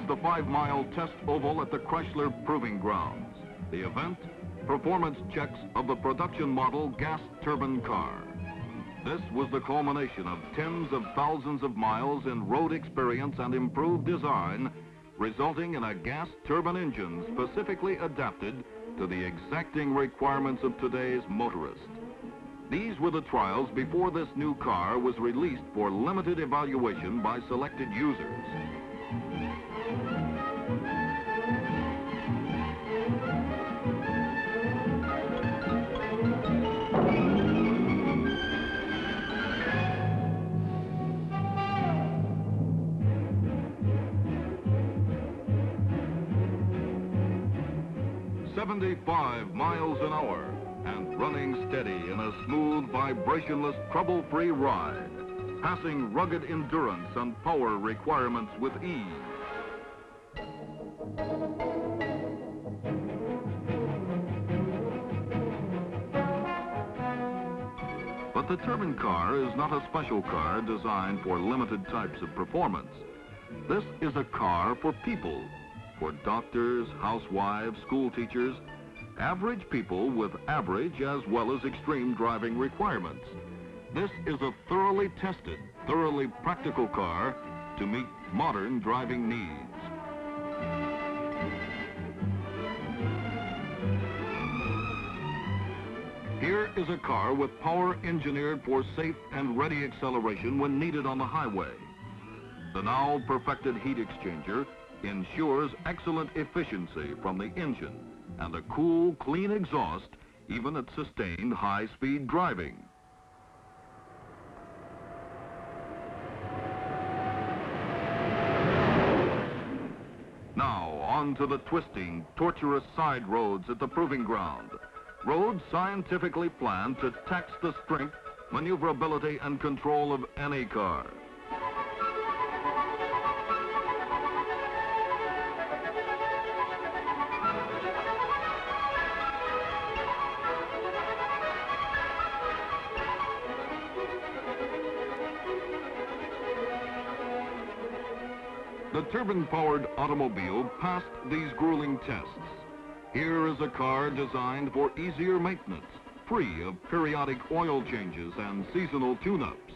the 5-mile test oval at the Chrysler Proving Grounds. The event, performance checks of the production model gas turbine car. This was the culmination of tens of thousands of miles in road experience and improved design, resulting in a gas turbine engine specifically adapted to the exacting requirements of today's motorist. These were the trials before this new car was released for limited evaluation by selected users. "75 miles an hour and running steady in a smooth, vibrationless, trouble-free ride, passing rugged endurance and power requirements with ease." But the turbine car is not a special car designed for limited types of performance. This is a car for people, for doctors, housewives, school teachers, average people with average as well as extreme driving requirements. This is a thoroughly tested, thoroughly practical car to meet modern driving needs. Here is a car with power engineered for safe and ready acceleration when needed on the highway. The now perfected heat exchanger ensures excellent efficiency from the engine and a cool, clean exhaust even at sustained high-speed driving. Now, on to the twisting, tortuous side roads at the Proving Ground. Roads scientifically planned to tax the strength, maneuverability, and control of any car. The turbine-powered automobile passed these grueling tests. Here is a car designed for easier maintenance, free of periodic oil changes and seasonal tune-ups.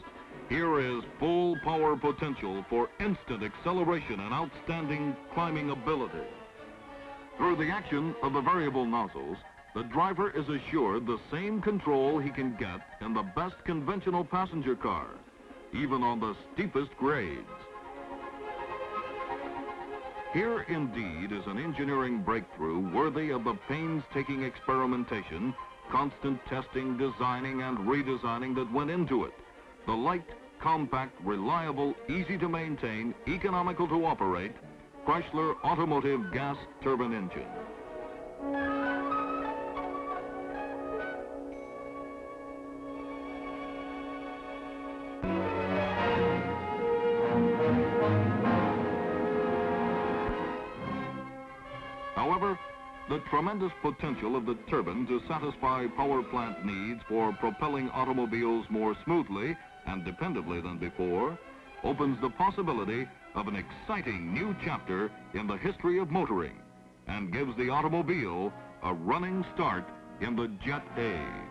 Here is full power potential for instant acceleration and outstanding climbing ability. Through the action of the variable nozzles, the driver is assured the same control he can get in the best conventional passenger car, even on the steepest grades. Here indeed is an engineering breakthrough worthy of the painstaking experimentation, constant testing, designing, and redesigning that went into it. The light, compact, reliable, easy to maintain, economical to operate, Chrysler Automotive Gas Turbine Engine. However, the tremendous potential of the turbine to satisfy power plant needs for propelling automobiles more smoothly and dependably than before opens the possibility of an exciting new chapter in the history of motoring and gives the automobile a running start in the jet age.